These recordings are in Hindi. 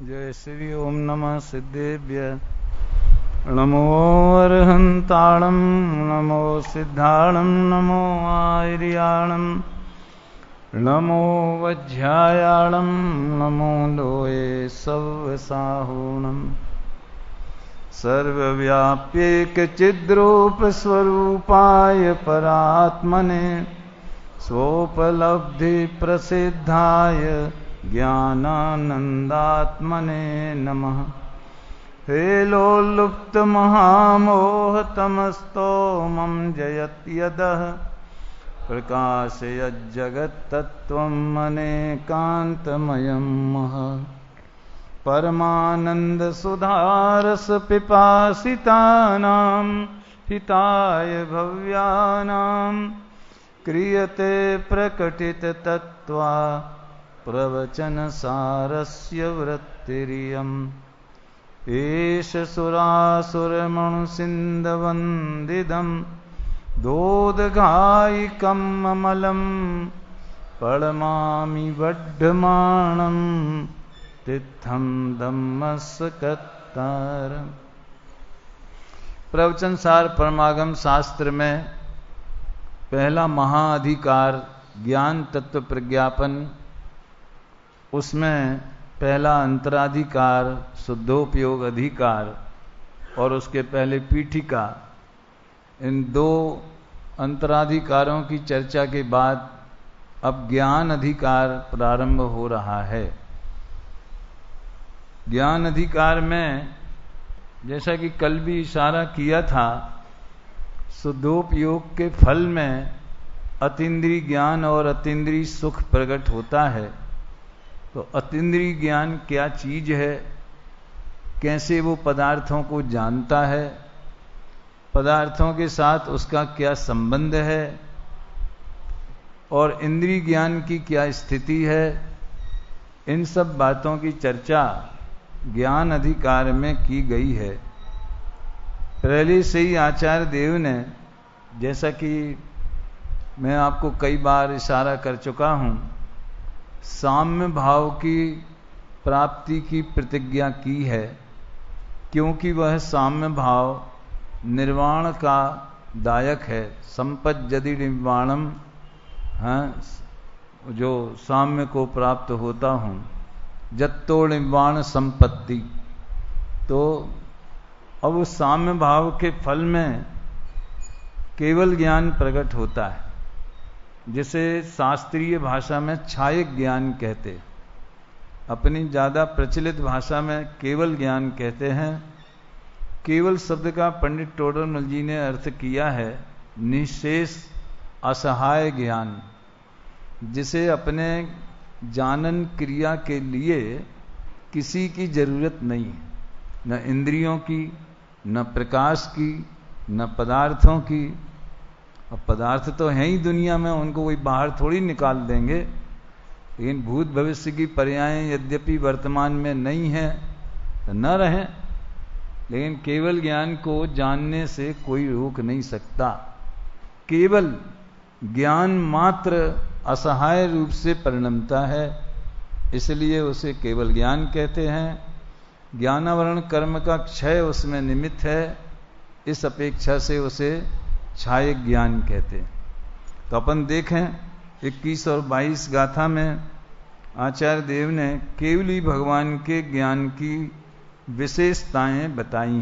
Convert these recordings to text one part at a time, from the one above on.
जय श्री ओम नमः सिद्धेभ्य नमो अर्हन्ताणं नमो सिद्धाणं नमो आर्याणं नमो वज्रायाणं नमो लोये सव्यसाहूणं सर्वव्याप्येकचिद्रूपस्वरूपाय परात्मने स्वोपलब्धि प्रसिद्धाय ज्ञानानंदात्मने नमः। हे लोलुप्त महामोहतमस्तोमं जयत्यदः प्रकाशयज्जगत्तत्त्वम् अनेकान्तमयं महः। परमानन्दसुधारस पिपासितानां हिताय भव्यानां क्रियते प्रकटिततत्त्वा प्रवचनसारस्य वृत्तिरियम्। एष सुरासुरमणुसिन्धवन्दितं दोदघायिकम् अमलं पळमामि वड्ढमाणं तित्थं धम्मस्कत्तारम्। प्रवचन सार परमागम शास्त्र में पहला महाअधिकार ज्ञान तत्व प्रज्ञापन, उसमें पहला अंतराधिकार शुद्धोपयोग अधिकार और उसके पहले पीठिका, इन दो अंतराधिकारों की चर्चा के बाद अब ज्ञान अधिकार प्रारंभ हो रहा है। ज्ञान अधिकार में जैसा कि कल भी इशारा किया था, शुद्धोपयोग के फल में अतीन्द्रिय ज्ञान और अतीन्द्रिय सुख प्रकट होता है। तो अतीन्द्रिय ज्ञान क्या चीज है, कैसे वो पदार्थों को जानता है, पदार्थों के साथ उसका क्या संबंध है और इंद्रिय ज्ञान की क्या स्थिति है, इन सब बातों की चर्चा ज्ञान अधिकार में की गई है। पहले से ही आचार्य देव ने, जैसा कि मैं आपको कई बार इशारा कर चुका हूं, साम्य भाव की प्राप्ति की प्रतिज्ञा की है, क्योंकि वह साम्य भाव निर्वाण का दायक है। संपज्जति निर्वाणम, जो साम्य को प्राप्त होता हूं, जत्तो निर्वाण संपत्ति। तो अब उस साम्य भाव के फल में केवल ज्ञान प्रकट होता है, जिसे शास्त्रीय भाषा में छायक ज्ञान कहते, अपनी ज्यादा प्रचलित भाषा में केवल ज्ञान कहते हैं। केवल शब्द का पंडित टोडरमल जी ने अर्थ किया है निशेष असहाय ज्ञान, जिसे अपने जानन क्रिया के लिए किसी की जरूरत नहीं, न इंद्रियों की, न प्रकाश की, न पदार्थों की। अब पदार्थ तो हैं ही दुनिया में, उनको कोई बाहर थोड़ी निकाल देंगे, लेकिन भूत भविष्य की पर्यायें यद्यपि वर्तमान में नहीं है तो न रहें, लेकिन केवल ज्ञान को जानने से कोई रोक नहीं सकता। केवल ज्ञान मात्र असहाय रूप से परिणमता है, इसलिए उसे केवल ज्ञान कहते हैं। ज्ञानावरण कर्म का क्षय उसमें निमित्त है, इस अपेक्षा से उसे छायक ज्ञान कहते हैं। तो अपन देखें 21 और 22 गाथा में आचार्य देव ने केवली भगवान के ज्ञान की विशेषताएं बताई।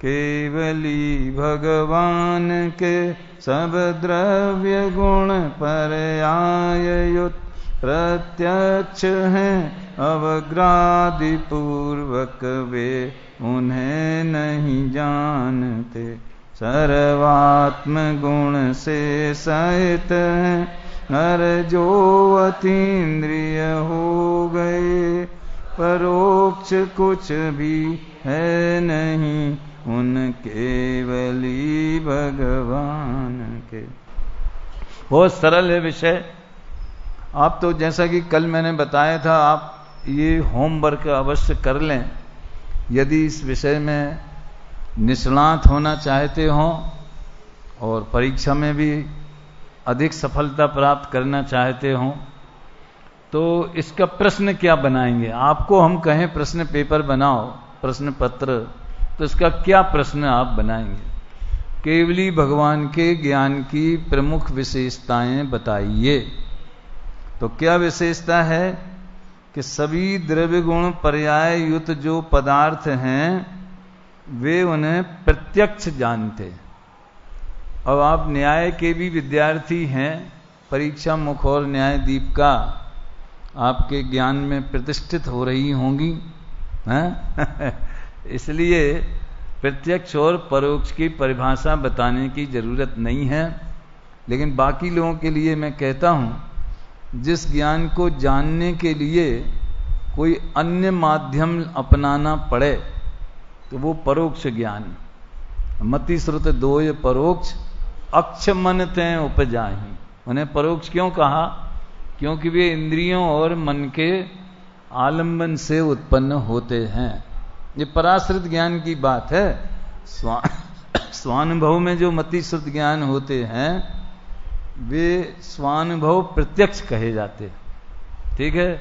केवली भगवान के सब द्रव्य गुण पर्याययुत प्रत्यक्ष हैं, अवग्रादि पूर्वक वे उन्हें नहीं जानते। सर्वात्म गुण से सहित हैं, नर जो अतीन्द्रिय हो गए, परोक्ष कुछ भी है नहीं उन केवली भगवान के। बहुत सरल है विषय। आप तो जैसा कि कल मैंने बताया था, आप ये होमवर्क अवश्य कर लें। यदि इस विषय में निष्णात होना चाहते हो और परीक्षा में भी अधिक सफलता प्राप्त करना चाहते हो, तो इसका प्रश्न क्या बनाएंगे? आपको हम कहें प्रश्न पेपर बनाओ, प्रश्न पत्र, तो इसका क्या प्रश्न आप बनाएंगे? केवली भगवान के ज्ञान की प्रमुख विशेषताएं बताइए। तो क्या विशेषता है कि सभी द्रव्य गुण पर्याय युत जो पदार्थ हैं वे उन्हें प्रत्यक्ष जानते। अब आप न्याय के भी विद्यार्थी हैं, परीक्षा मुख और न्याय दीपिका आपके ज्ञान में प्रतिष्ठित हो रही होंगी, हैं? इसलिए प्रत्यक्ष और परोक्ष की परिभाषा बताने की जरूरत नहीं है। लेकिन बाकी लोगों के लिए मैं कहता हूं, जिस ज्ञान को जानने के लिए कोई अन्य माध्यम अपनाना पड़े तो वो परोक्ष ज्ञान। मति श्रुत दोय परोक्ष अक्ष मन तय उपजाहि। उन्हें परोक्ष क्यों कहा? क्योंकि वे इंद्रियों और मन के आलंबन से उत्पन्न होते हैं। ये पराश्रित ज्ञान की बात है। स्वानुभव में जो मति श्रुत ज्ञान होते हैं वे स्वानुभव प्रत्यक्ष कहे जाते। ठीक है?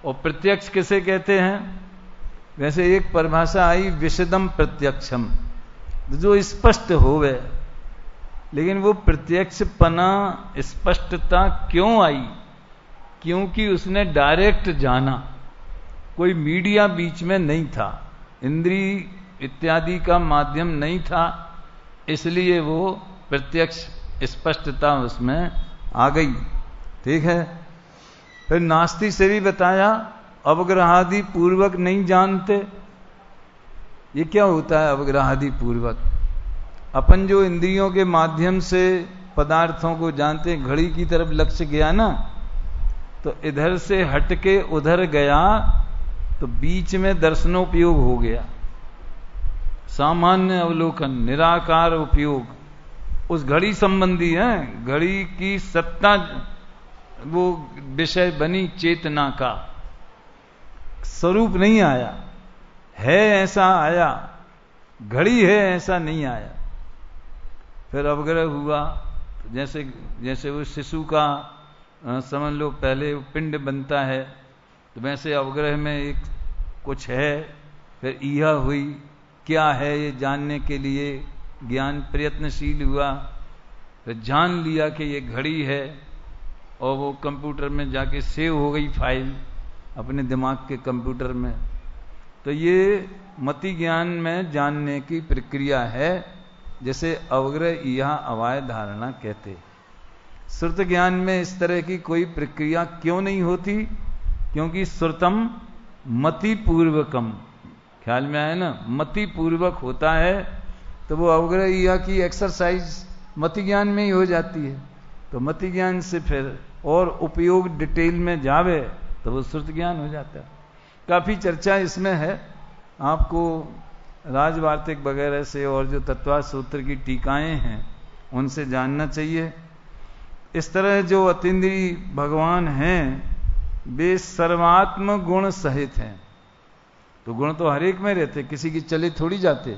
और प्रत्यक्ष किसे कहते हैं? वैसे एक परिभाषा आई विशदम प्रत्यक्षम, जो स्पष्ट होवे। लेकिन वो प्रत्यक्षपना स्पष्टता क्यों आई? क्योंकि उसने डायरेक्ट जाना, कोई मीडिया बीच में नहीं था, इंद्रिय इत्यादि का माध्यम नहीं था, इसलिए वो प्रत्यक्ष स्पष्टता उसमें आ गई। ठीक है? फिर नास्ति से भी बताया, अवग्रहादि पूर्वक नहीं जानते। ये क्या होता है अवग्रहादि पूर्वक? अपन जो इंद्रियों के माध्यम से पदार्थों को जानते हैं, घड़ी की तरफ लक्ष्य गया ना, तो इधर से हटके उधर गया तो बीच में दर्शनोपयोग हो गया। सामान्य अवलोकन, निराकार उपयोग, उस घड़ी संबंधी है। घड़ी की सत्ता वो विषय बनी चेतना का, स्वरूप नहीं आया, है ऐसा आया, घड़ी है ऐसा नहीं आया। फिर अवग्रह हुआ, तो जैसे वो शिशु का समझ लो पहले पिंड बनता है, तो वैसे अवग्रह में एक कुछ है, फिर ईहा हुई, क्या है ये जानने के लिए ज्ञान प्रयत्नशील हुआ, फिर जान लिया कि ये घड़ी है, और वो कंप्यूटर में जाके सेव हो गई फाइल अपने दिमाग के कंप्यूटर में। तो ये मति ज्ञान में जानने की प्रक्रिया है, जैसे अवग्रह ईहा अवाय धारणा कहते। श्रुत ज्ञान में इस तरह की कोई प्रक्रिया क्यों नहीं होती? क्योंकि श्रुतम मति पूर्वकम, ख्याल में आया ना, मति पूर्वक होता है, तो वो अवग्रह ईहा की एक्सरसाइज मति ज्ञान में ही हो जाती है। तो मति ज्ञान से फिर और उपयोग डिटेल में जावे तो वो श्रुत ज्ञान हो जाता है। काफी चर्चा इसमें है, आपको राजवार्तिक वगैरह से और जो तत्वा सूत्र की टीकाएं हैं उनसे जानना चाहिए। इस तरह जो अतीन्द्रिय भगवान हैं वे सर्वात्म गुण सहित हैं। तो गुण तो हर एक में रहते, किसी की चले थोड़ी जाते।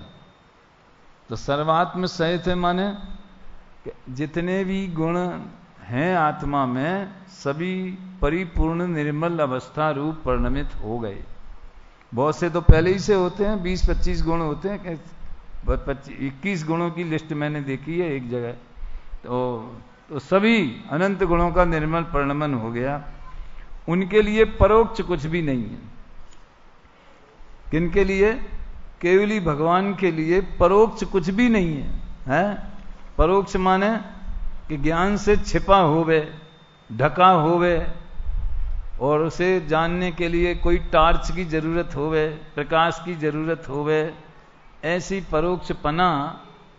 तो सर्वात्म सहित है माने जितने भी गुण हैं आत्मा में सभी परिपूर्ण निर्मल अवस्था रूप परिणमित हो गए। बहुत से तो पहले ही से होते हैं, 20-25 गुण होते हैं, 21 गुणों की लिस्ट मैंने देखी है एक जगह। तो सभी अनंत गुणों का निर्मल परिणमन हो गया। उनके लिए परोक्ष कुछ भी नहीं है। किनके लिए? केवली भगवान के लिए परोक्ष कुछ भी नहीं है, हैं? परोक्ष माने कि ज्ञान से छिपा होवे, ढका होवे, और उसे जानने के लिए कोई टार्च की जरूरत होवे, प्रकाश की जरूरत होवे, ऐसी परोक्षपना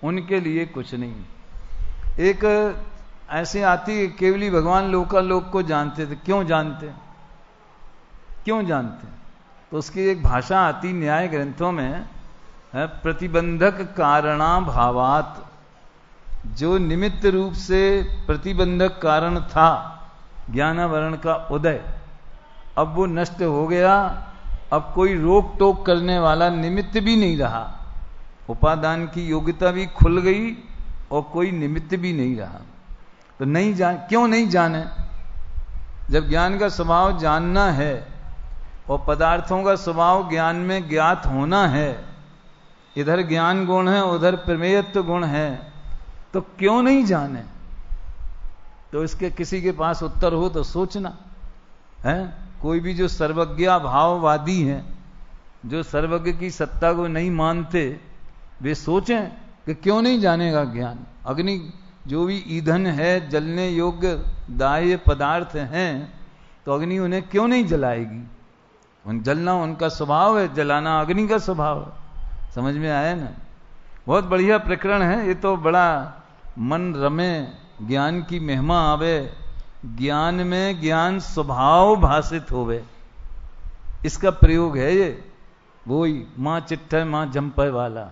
उनके लिए कुछ नहीं। एक ऐसी आती है, केवली भगवान लोकालोक को जानते थे। क्यों जानते? क्यों जानते? तो उसकी एक भाषा आती न्याय ग्रंथों में है, प्रतिबंधक कारणाभावात। जो निमित्त रूप से प्रतिबंधक कारण था, ज्ञानावरण का उदय, अब वो नष्ट हो गया। अब कोई रोक टोक करने वाला निमित्त भी नहीं रहा। उपादान की योग्यता भी खुल गई और कोई निमित्त भी नहीं रहा। तो नहीं जान, क्यों नहीं जाने? जब ज्ञान का स्वभाव जानना है और पदार्थों का स्वभाव ज्ञान में ज्ञात होना है, इधर ज्ञान गुण है उधर प्रमेयत्व गुण है, तो क्यों नहीं जाने? तो इसके किसी के पास उत्तर हो तो सोचना है। कोई भी जो सर्वज्ञ भाववादी हैं, जो सर्वज्ञ की सत्ता को नहीं मानते, वे सोचें कि क्यों नहीं जानेगा ज्ञान। अग्नि जो भी ईंधन है, जलने योग्य दाह्य पदार्थ हैं, तो अग्नि उन्हें क्यों नहीं जलाएगी? उन जलना उनका स्वभाव है, जलाना अग्नि का स्वभाव है। समझ में आया ना? बहुत बढ़िया प्रकरण है ये तो। बड़ा मन रमे, ज्ञान की महिमा आवे, ज्ञान में ज्ञान स्वभाव भाषित होवे, इसका प्रयोग है ये। वही मां चिट्ठे मां जंपे वाला।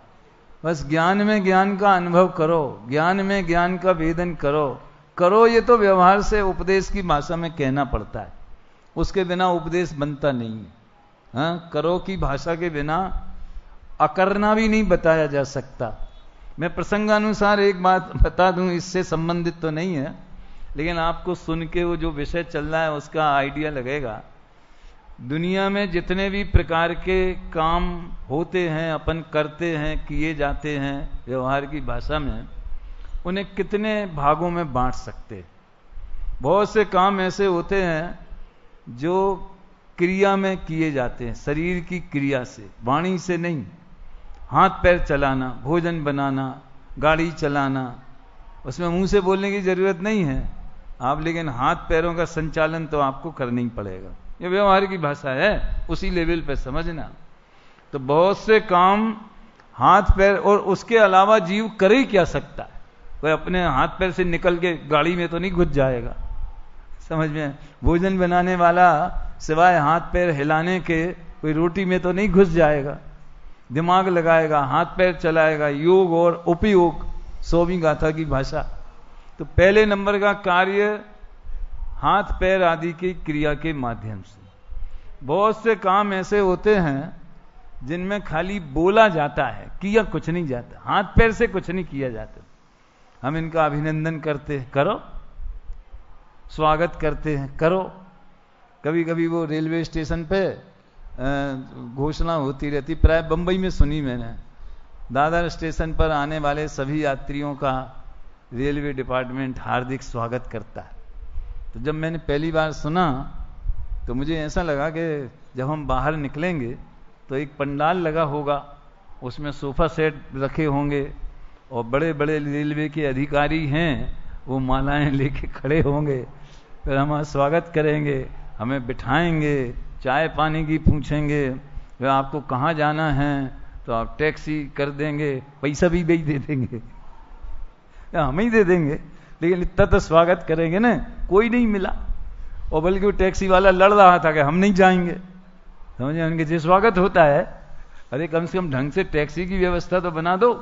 बस ज्ञान में ज्ञान का अनुभव करो, ज्ञान में ज्ञान का वेदन करो। ये तो व्यवहार से उपदेश की भाषा में कहना पड़ता है, उसके बिना उपदेश बनता नहीं है। हाँ, करो की भाषा के बिना अकरना भी नहीं बताया जा सकता। मैं प्रसंगानुसार एक बात बता दूं, इससे संबंधित तो नहीं है, लेकिन आपको सुन के वो जो विषय चल रहा है उसका आइडिया लगेगा। दुनिया में जितने भी प्रकार के काम होते हैं, अपन करते हैं, किए जाते हैं व्यवहार की भाषा में, उन्हें कितने भागों में बांट सकते हैं। बहुत से काम ऐसे होते हैं जो क्रिया में किए जाते हैं, शरीर की क्रिया से, वाणी से नहीं। हाथ पैर चलाना, भोजन बनाना, गाड़ी चलाना, उसमें मुंह से बोलने की जरूरत नहीं है आप, लेकिन हाथ पैरों का संचालन तो आपको करना ही पड़ेगा। ये व्यवहार की भाषा है, उसी लेवल पे समझना। तो बहुत से काम हाथ पैर, और उसके अलावा जीव कर ही क्या सकता है? कोई अपने हाथ पैर से निकल के गाड़ी में तो नहीं घुस जाएगा। समझ में? भोजन बनाने वाला सिवाय हाथ पैर हिलाने के कोई रोटी में तो नहीं घुस जाएगा। दिमाग लगाएगा, हाथ पैर चलाएगा, योग और उपयोग, 100वीं गाथा की भाषा। तो पहले नंबर का कार्य हाथ पैर आदि की क्रिया के माध्यम से। बहुत से काम ऐसे होते हैं जिनमें खाली बोला जाता है, किया कुछ नहीं जाता, हाथ पैर से कुछ नहीं किया जाता। हम इनका अभिनंदन करते हैं, करो, स्वागत करते हैं, करो। कभी कभी वो रेलवे स्टेशन पे घोषणा होती रहती, प्राय बंबई में सुनी मैंने, दादर स्टेशन पर आने वाले सभी यात्रियों का रेलवे डिपार्टमेंट हार्दिक स्वागत करता है। तो जब मैंने पहली बार सुना तो मुझे ऐसा लगा कि जब हम बाहर निकलेंगे तो एक पंडाल लगा होगा, उसमें सोफा सेट रखे होंगे और बड़े बड़े रेलवे के अधिकारी हैं, वो मालाएं लेके खड़े होंगे, फिर हमारा स्वागत करेंगे, हमें बिठाएंगे, चाय पानी की पूछेंगे, वे आपको कहाँ जाना है तो आप टैक्सी कर देंगे, पैसा भी वही दे देंगे या हम ही दे देंगे, लेकिन इतना तो स्वागत करेंगे ना। कोई नहीं मिला, और बल्कि वो टैक्सी वाला लड़ रहा था कि हम नहीं जाएंगे। समझे? उनके जो स्वागत होता है, अरे कम से कम ढंग से टैक्सी की व्यवस्था तो बना दो।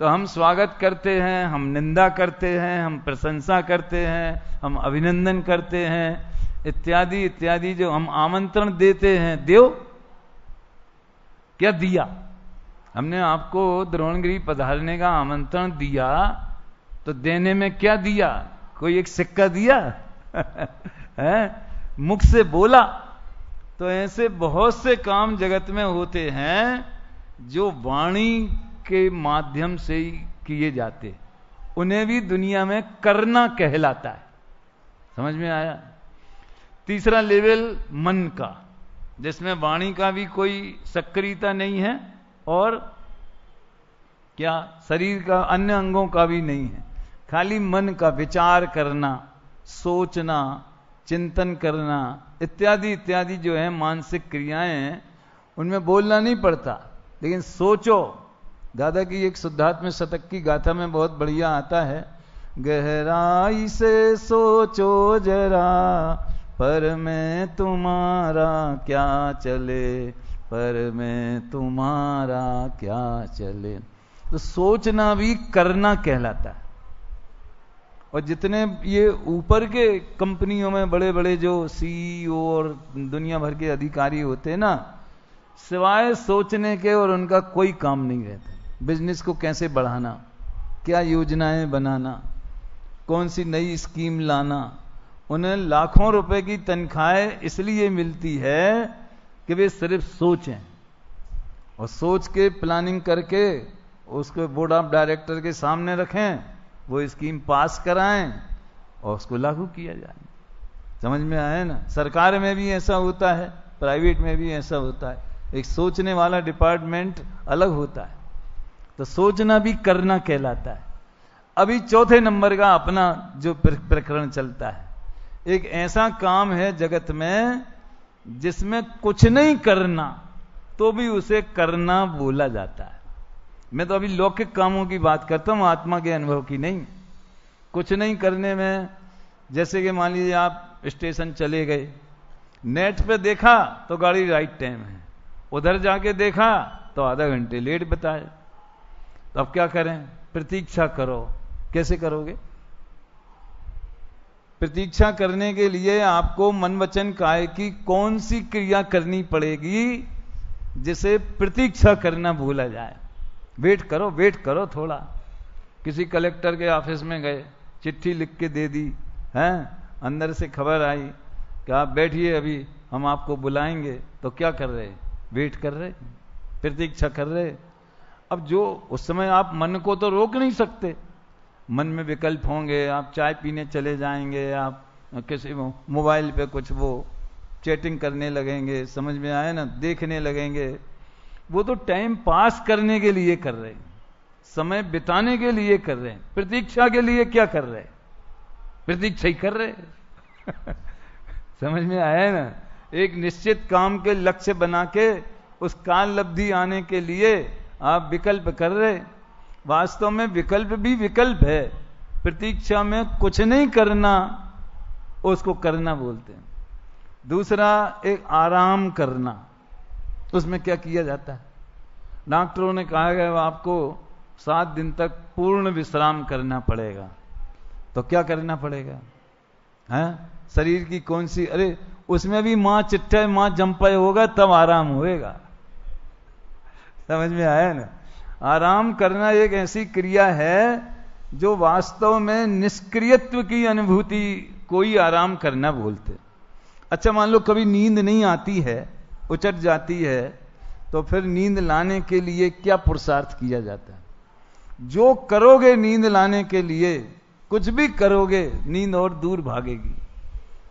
तो हम स्वागत करते हैं, हम निंदा करते हैं, हम प्रशंसा करते हैं, हम अभिनंदन करते हैं, इत्यादि इत्यादि। जो हम आमंत्रण देते हैं, देव क्या दिया? हमने आपको द्रोणगिरी पधारने का आमंत्रण दिया, तो देने में क्या दिया? कोई एक सिक्का दिया है? मुख से बोला। तो ऐसे बहुत से काम जगत में होते हैं जो वाणी के माध्यम से ही किए जाते, उन्हें भी दुनिया में करना कहलाता है। समझ में आया? तीसरा लेवल मन का, जिसमें वाणी का भी कोई सक्रियता नहीं है और क्या शरीर का अन्य अंगों का भी नहीं है, खाली मन का विचार करना, सोचना, चिंतन करना इत्यादि इत्यादि जो है मानसिक क्रियाएं, उनमें बोलना नहीं पड़ता, लेकिन सोचो। दादा की एक शुद्धात्म शतक की गाथा में बहुत बढ़िया आता है, गहराई से सोचो जरा, पर मैं तुम्हारा क्या चले, पर मैं तुम्हारा क्या चले। तो सोचना भी करना कहलाता है। और जितने ये ऊपर के कंपनियों में बड़े बड़े जो सीईओ और दुनिया भर के अधिकारी होते हैं ना, सिवाय सोचने के और उनका कोई काम नहीं रहता। बिजनेस को कैसे बढ़ाना, क्या योजनाएं बनाना, कौन सी नई स्कीम लाना, उन्हें लाखों रुपए की तनख्वाहें इसलिए मिलती है कि वे सिर्फ सोचें और सोच के प्लानिंग करके उसको बोर्ड ऑफ डायरेक्टर के सामने रखें, वो स्कीम पास कराएं और उसको लागू किया जाए। समझ में आया ना? सरकार में भी ऐसा होता है, प्राइवेट में भी ऐसा होता है। एक सोचने वाला डिपार्टमेंट अलग होता है। तो सोचना भी करना कहलाता है। अभी चौथे नंबर का अपना जो प्रकरण चलता है, एक ऐसा काम है जगत में जिसमें कुछ नहीं करना तो भी उसे करना बोला जाता है। मैं तो अभी लौकिक कामों की बात करता हूं, आत्मा के अनुभव की नहीं। कुछ नहीं करने में, जैसे कि मान लीजिए आप स्टेशन चले गए, नेट पे देखा तो गाड़ी राइट टाइम है, उधर जाके देखा तो आधा घंटे लेट बताए, तो अब क्या करें? प्रतीक्षा करो। कैसे करोगे? प्रतीक्षा करने के लिए आपको मन वचन काया की कौन सी क्रिया करनी पड़ेगी जिसे प्रतीक्षा करना भूला जाए? वेट करो थोड़ा। किसी कलेक्टर के ऑफिस में गए, चिट्ठी लिख के दे दी है, अंदर से खबर आई कि आप बैठिए, अभी हम आपको बुलाएंगे, तो क्या कर रहे? वेट कर रहे, प्रतीक्षा कर रहे। अब जो उस समय आप मन को तो रोक नहीं सकते, मन में विकल्प होंगे, आप चाय पीने चले जाएंगे, आप किसी मोबाइल पे कुछ वो चैटिंग करने लगेंगे, समझ में आया ना, देखने लगेंगे। वो तो टाइम पास करने के लिए कर रहे हैं, समय बिताने के लिए कर रहे हैं। प्रतीक्षा के लिए क्या कर रहे हैं? प्रतीक्षा ही कर रहे हैं। समझ में आया ना? एक निश्चित काम के लक्ष्य बना के उस काल अवधि आने के लिए आप विकल्प कर रहे। वास्तव में विकल्प भी विकल्प है। प्रतीक्षा में कुछ नहीं करना, उसको करना बोलते हैं। दूसरा, एक आराम करना। उसमें क्या किया जाता है? डॉक्टरों ने कहा है आपको 7 दिन तक पूर्ण विश्राम करना पड़ेगा। तो क्या करना पड़ेगा? है शरीर की कौन सी, अरे उसमें भी मां चिट्ठा मां जंपय होगा तब आराम होएगा। समझ में आया ना? आराम करना एक ऐसी क्रिया है जो वास्तव में निष्क्रियत्व की अनुभूति कोई आराम करना बोलते। अच्छा, मान लो कभी नींद नहीं आती है, उचट जाती है, तो फिर नींद लाने के लिए क्या पुरुषार्थ किया जाता है? जो करोगे नींद लाने के लिए, कुछ भी करोगे, नींद और दूर भागेगी,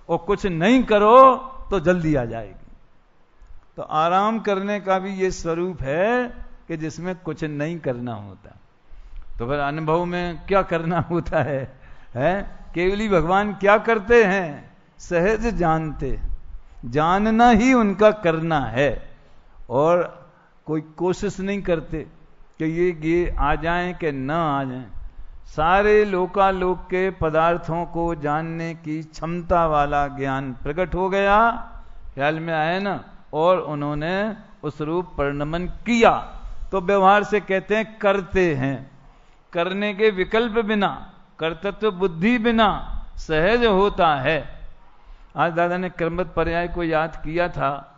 और कुछ नहीं करो तो जल्दी आ जाएगी। तो आराम करने का भी ये स्वरूप है कि जिसमें कुछ नहीं करना होता। तो फिर अनुभव में क्या करना होता है? केवली भगवान क्या करते हैं? सहज जानते, जानना ही उनका करना है, और कोई कोशिश नहीं करते कि ये आ जाएं कि न आ जाएं। सारे लोकालोक के पदार्थों को जानने की क्षमता वाला ज्ञान प्रकट हो गया, ख्याल में आए ना, और उन्होंने उस रूप परिणमन किया। तो व्यवहार से कहते हैं करते हैं। करने के विकल्प बिना, कर्तृत्व बुद्धि बिना सहज होता है। आज दादा ने क्रमबद्ध पर्याय को याद किया था।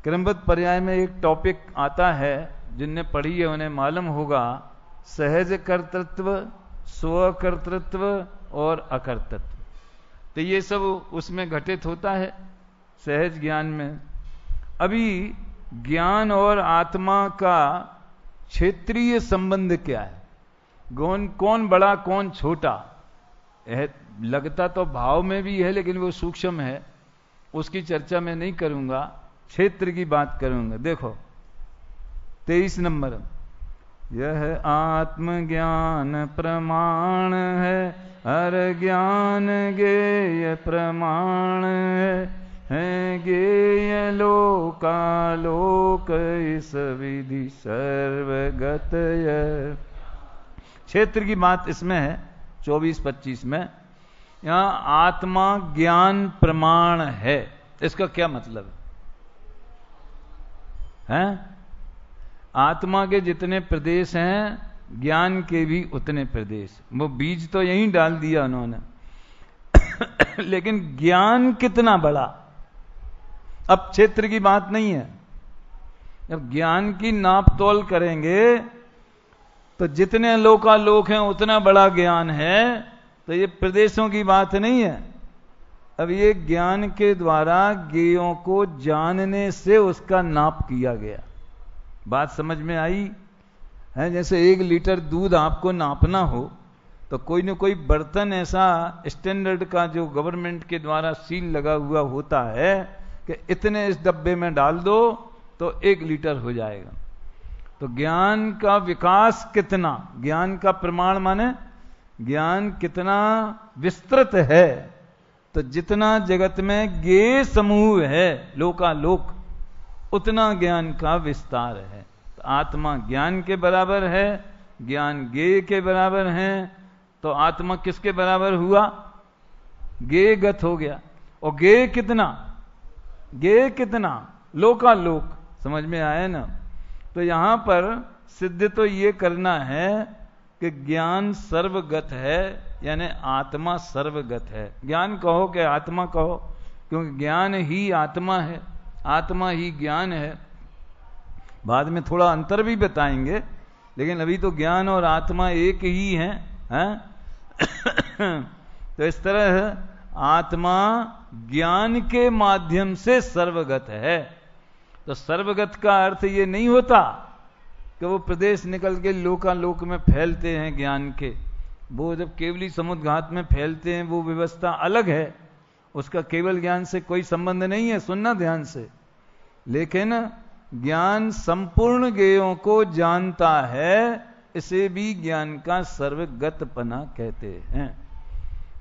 क्रमबद्ध पर्याय में एक टॉपिक आता है, जिनने पढ़ी है उन्हें मालूम होगा, सहज कर्तृत्व, स्वकर्तृत्व और अकर्तृत्व। तो ये सब उसमें घटित होता है सहज ज्ञान में। अभी ज्ञान और आत्मा का क्षेत्रीय संबंध क्या है? कौन बड़ा कौन छोटा? लगता तो भाव में भी है, लेकिन वो सूक्ष्म है, उसकी चर्चा मैं नहीं करूंगा, क्षेत्र की बात करूंगा। देखो 23 नंबर, यह आत्मज्ञान प्रमाण है, हर ज्ञान गेय प्रमाण है गेय लोकालोक इस विधि सर्वगत। क्षेत्र की बात इसमें है 24-25 में। यहां आत्मा ज्ञान प्रमाण है, इसका क्या मतलब है? आत्मा के जितने प्रदेश हैं, ज्ञान के भी उतने प्रदेश। वो बीज तो यहीं डाल दिया उन्होंने। लेकिन ज्ञान कितना बड़ा? अब क्षेत्र की बात नहीं है। जब ज्ञान की नाप तोल करेंगे तो जितने लोकालोक हैं उतना बड़ा ज्ञान है। तो ये प्रदेशों की बात नहीं है, अब ये ज्ञान के द्वारा ज्ञेयों को जानने से उसका नाप किया गया। बात समझ में आई है? जैसे 1 लीटर दूध आपको नापना हो तो कोई न कोई बर्तन ऐसा स्टैंडर्ड का जो गवर्नमेंट के द्वारा सील लगा हुआ होता है कि इतने इस डब्बे में डाल दो तो 1 लीटर हो जाएगा। तो ज्ञान का विकास कितना, ज्ञान का प्रमाण माने ज्ञान कितना विस्तृत है, तो जितना जगत में ज्ञेय समूह है लोकालोक, उतना ज्ञान का विस्तार है। तो आत्मा ज्ञान के बराबर है, ज्ञान ज्ञेय के बराबर है, तो आत्मा किसके बराबर हुआ? ज्ञेयगत हो गया। और ज्ञेय कितना? ज्ञेय कितना? लोकालोक। समझ में आया ना? तो यहां पर सिद्ध तो ये करना है कि ज्ञान सर्वगत है, यानी आत्मा सर्वगत है। ज्ञान कहो कि आत्मा कहो, क्योंकि ज्ञान ही आत्मा है, आत्मा ही ज्ञान है। बाद में थोड़ा अंतर भी बताएंगे, लेकिन अभी तो ज्ञान और आत्मा एक ही है, हैं? तो इस तरह आत्मा ज्ञान के माध्यम से सर्वगत है। तो सर्वगत का अर्थ ये नहीं होता कि वो प्रदेश निकल के लोकालोक में फैलते हैं ज्ञान के। वो जब केवली समुद्घात में फैलते हैं वो व्यवस्था अलग है, उसका केवल ज्ञान से कोई संबंध नहीं है, सुनना ध्यान से। लेकिन ज्ञान संपूर्ण ज्ञेयों को जानता है, इसे भी ज्ञान का सर्वगतपना कहते हैं।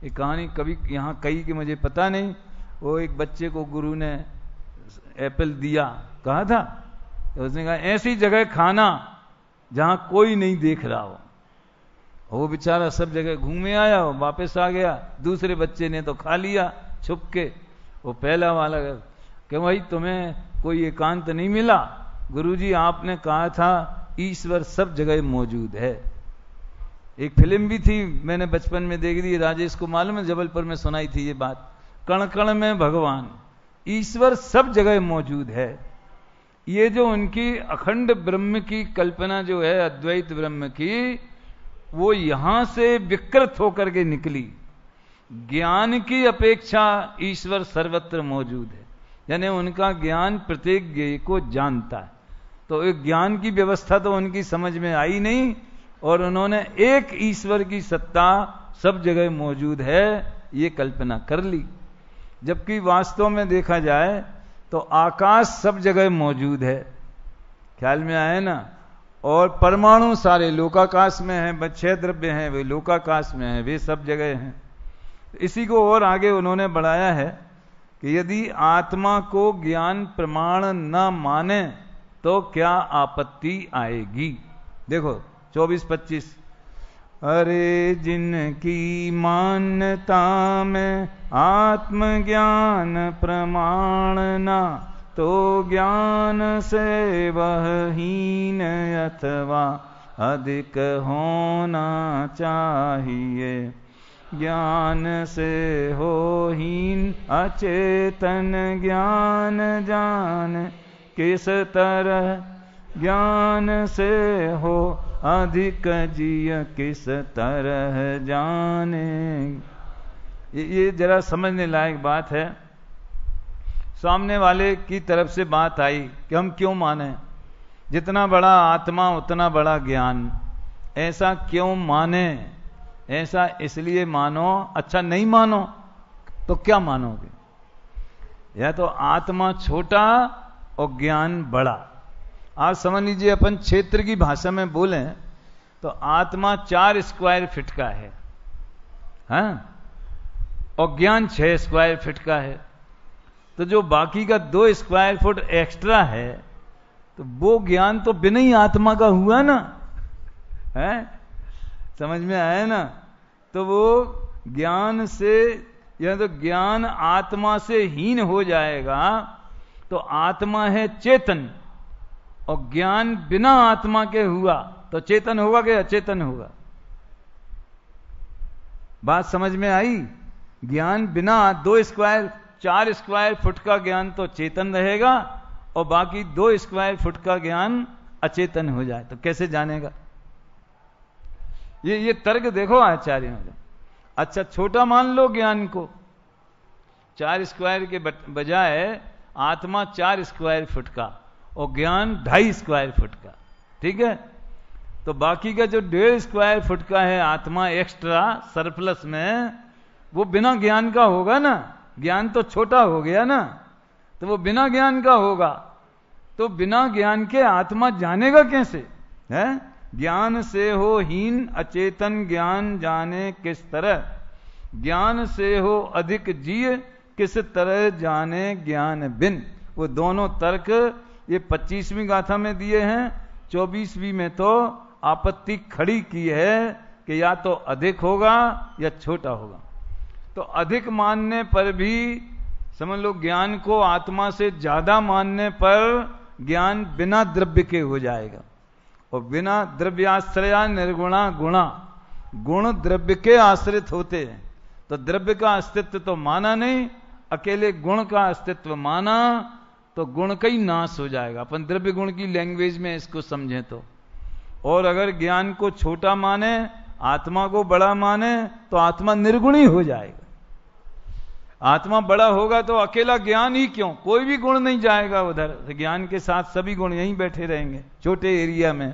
ये कहानी कभी यहां कही कि मुझे पता नहीं। वो एक बच्चे को गुरु ने एप्पल दिया, कहा था, तो उसने कहा ऐसी जगह खाना जहां कोई नहीं देख रहा हो। वो बेचारा सब जगह घूमे आया, वो वापस आ गया। दूसरे बच्चे ने तो खा लिया छुप के। वो पहला वाला कि भाई तुम्हें कोई एकांत नहीं मिला? गुरुजी आपने कहा था ईश्वर सब जगह मौजूद है। एक फिल्म भी थी, मैंने बचपन में देख दी, राजेश को मालूम है, जबलपुर में सुनाई थी ये बात, कण कण में भगवान। ईश्वर सब जगह मौजूद है। ये जो उनकी अखंड ब्रह्म की कल्पना जो है, अद्वैत ब्रह्म की, वो यहां से विकृत होकर के निकली। ज्ञान की अपेक्षा ईश्वर सर्वत्र मौजूद है, यानी उनका ज्ञान प्रत्येक ज्ञेय को जानता है। तो एक ज्ञान की व्यवस्था तो उनकी समझ में आई नहीं, और उन्होंने एक ईश्वर की सत्ता सब जगह मौजूद है ये कल्पना कर ली। जबकि वास्तव में देखा जाए तो आकाश सब जगह मौजूद है, ख्याल में आए ना? और परमाणु सारे लोकाकाश में हैं, 6 द्रव्य हैं वे लोकाकाश में हैं, वे सब जगह हैं। इसी को और आगे उन्होंने बढ़ाया है कि यदि आत्मा को ज्ञान प्रमाण न माने तो क्या आपत्ति आएगी। देखो 24-25, अरे जिनकी मान्यता में आत्मज्ञान प्रमाण ना, तो ज्ञान से वह हीन अथवा अधिक होना चाहिए। ज्ञान से हो हीन अचेतन ज्ञान जान किस तरह, ज्ञान से हो अधिक जिय किस तरह जाने। ये जरा समझने लायक बात है। सामने वाले की तरफ से बात आई कि हम क्यों माने, जितना बड़ा आत्मा उतना बड़ा ज्ञान, ऐसा क्यों माने? ऐसा इसलिए मानो। अच्छा नहीं मानो तो क्या मानोगे? या तो आत्मा छोटा और ज्ञान बड़ा। आप समझ लीजिए, अपन क्षेत्र की भाषा में बोलें तो आत्मा 4 स्क्वायर फीट का है, हाँ? और ज्ञान 6 स्क्वायर फीट का है। तो जो बाकी का 2 स्क्वायर फुट एक्स्ट्रा है, तो वो ज्ञान तो बिना ही आत्मा का हुआ ना, है? समझ में आया ना? तो वो ज्ञान से, या तो ज्ञान आत्मा से हीन हो जाएगा, तो आत्मा है चेतन, और ज्ञान बिना आत्मा के हुआ तो चेतन होगा कि अचेतन होगा? बात समझ में आई? ज्ञान बिना 4 स्क्वायर फुट का ज्ञान तो चेतन रहेगा, और बाकी 2 स्क्वायर फुट का ज्ञान अचेतन हो जाए तो कैसे जानेगा? ये तर्क देखो आचार्यों ने। अच्छा छोटा मान लो ज्ञान को, 4 स्क्वायर के बजाय आत्मा 4 स्क्वायर फुट का और ज्ञान 2.5 स्क्वायर फुट का। ठीक है, तो बाकी का जो 1.5 स्क्वायर फुट का है आत्मा एक्स्ट्रा सरप्लस में, वो बिना ज्ञान का होगा ना। ज्ञान तो छोटा हो गया ना, तो वो बिना ज्ञान का होगा। तो बिना ज्ञान के आत्मा जानेगा कैसे है? ज्ञान से हो हीन अचेतन ज्ञान जाने किस तरह, ज्ञान से हो अधिक जिय किस तरह जाने ज्ञान बिन। वो दोनों तर्क ये 25वीं गाथा में दिए हैं, 24वीं में तो आपत्ति खड़ी की है कि या तो अधिक होगा या छोटा होगा। तो अधिक मानने पर भी समझ लो ज्ञान को आत्मा से ज्यादा मानने पर ज्ञान बिना द्रव्य के हो जाएगा, और बिना द्रव्याश्रया निर्गुणा गुणा, गुण द्रव्य के आश्रित होते हैं। तो द्रव्य का अस्तित्व तो माना नहीं, अकेले गुण का अस्तित्व माना तो गुण का ही नाश हो जाएगा। अपन द्रव्य गुण की लैंग्वेज में इसको समझें तो। और अगर ज्ञान को छोटा माने, आत्मा को बड़ा माने, तो आत्मा निर्गुणी हो जाएगा। आत्मा बड़ा होगा तो अकेला ज्ञान ही क्यों, कोई भी गुण नहीं जाएगा उधर, तो ज्ञान के साथ सभी गुण यहीं बैठे रहेंगे छोटे एरिया में,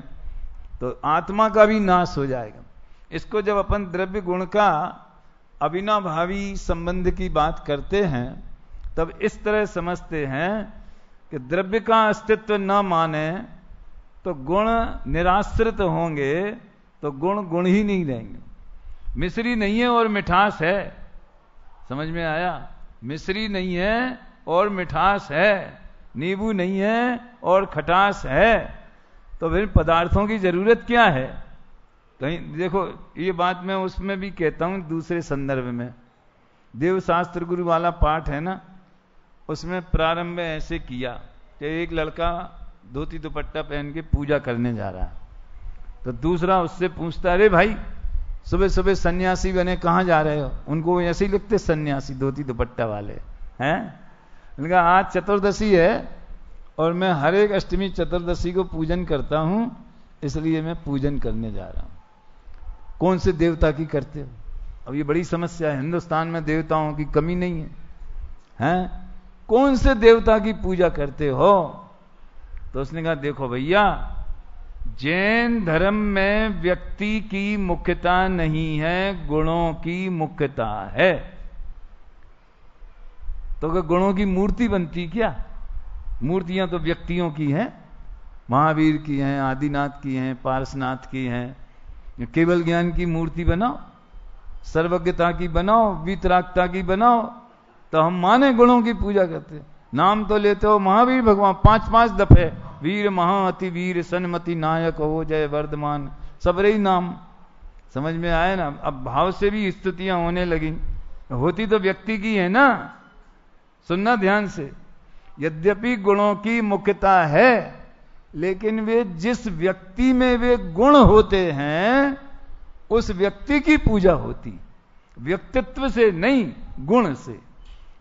तो आत्मा का भी नाश हो जाएगा। इसको जब अपन द्रव्य गुण का अविनाभावी संबंध की बात करते हैं तब इस तरह समझते हैं कि द्रव्य का अस्तित्व न माने तो गुण निराश्रित होंगे, तो गुण गुण ही नहीं रहेंगे। मिश्री नहीं है और मिठास है, समझ में आया? मिश्री नहीं है और मिठास है, नींबू नहीं है और खटास है, तो फिर पदार्थों की जरूरत क्या है? कहीं देखो, ये बात मैं उसमें भी कहता हूं दूसरे संदर्भ में। देवशास्त्र गुरु वाला पाठ है ना, उसमें प्रारंभ में ऐसे किया कि एक लड़का धोती दुपट्टा पहन के पूजा करने जा रहा है, तो दूसरा उससे पूछता, अरे भाई सुबह सुबह सन्यासी बने कहां जा रहे हो? उनको ऐसे ही लिखते सन्यासी धोती दुपट्टा वाले हैं। उन्होंने कहा आज चतुर्दशी है और मैं हर एक अष्टमी चतुर्दशी को पूजन करता हूं, इसलिए मैं पूजन करने जा रहा हूं। कौन से देवता की करते हो? अब ये बड़ी समस्या है, हिंदुस्तान में देवताओं की कमी नहीं है, हैं? कौन से देवता की पूजा करते हो? तो उसने कहा देखो भैया, जैन धर्म में व्यक्ति की मुख्यता नहीं है, गुणों की मुख्यता है। तो क्या गुणों की मूर्ति बनती क्या? मूर्तियां तो व्यक्तियों की हैं, महावीर की हैं, आदिनाथ की हैं, पारसनाथ की हैं। केवल ज्ञान की मूर्ति बनाओ, सर्वज्ञता की बनाओ, वीतरागता की बनाओ, तो हम माने गुणों की पूजा करते। नाम तो लेते हो महावीर भगवान 5-5 दफे, वीर महा अति वीर सन्मति नायक हो जय वर्धमान, सबरे ही नाम। समझ में आए ना? अब भाव से भी स्तुतियां होने लगी, होती तो व्यक्ति की है ना। सुनना ध्यान से, यद्यपि गुणों की मुख्यता है, लेकिन वे जिस व्यक्ति में वे गुण होते हैं उस व्यक्ति की पूजा होती, व्यक्तित्व से नहीं, गुण से।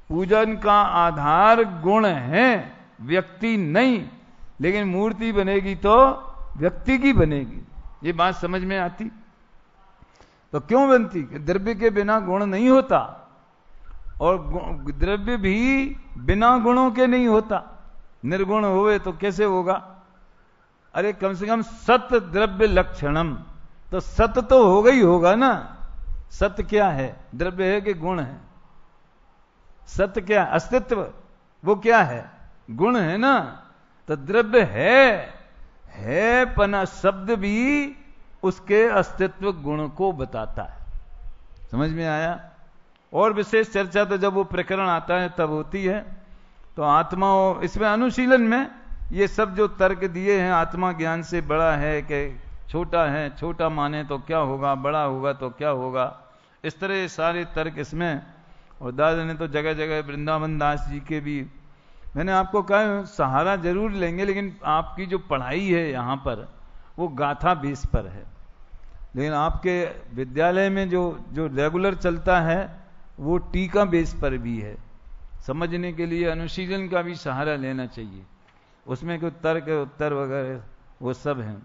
पूजन का आधार गुण है, व्यक्ति नहीं। लेकिन मूर्ति बनेगी तो व्यक्ति की बनेगी। ये बात समझ में आती? तो क्यों बनती? द्रव्य के बिना गुण नहीं होता, और द्रव्य भी बिना गुणों के नहीं होता। निर्गुण होवे तो कैसे होगा? अरे कम से कम सत द्रव्य लक्षणम, तो सत तो होगा ही होगा ना। सत क्या है? द्रव्य है कि गुण है? सत्य क्या? अस्तित्व। वो क्या है? गुण है ना। तो द्रव्य है पना शब्द भी उसके अस्तित्व गुण को बताता है। समझ में आया? और विशेष चर्चा तो जब वो प्रकरण आता है तब होती है। तो आत्मा, इसमें अनुशीलन में ये सब जो तर्क दिए हैं, आत्मा ज्ञान से बड़ा है कि छोटा है, छोटा माने तो क्या होगा, बड़ा होगा तो क्या होगा, इस तरह सारे तर्क इसमें। और दादा ने तो जगह जगह वृंदावन दास जी के भी, मैंने आपको कहा सहारा जरूर लेंगे, लेकिन आपकी जो पढ़ाई है यहाँ पर वो गाथा बेस पर है। लेकिन आपके विद्यालय में जो रेगुलर चलता है वो टीका बेस पर भी है। समझने के लिए अनुशीलन का भी सहारा लेना चाहिए, उसमें कोई तर्क उत्तर वगैरह वो सब हैं।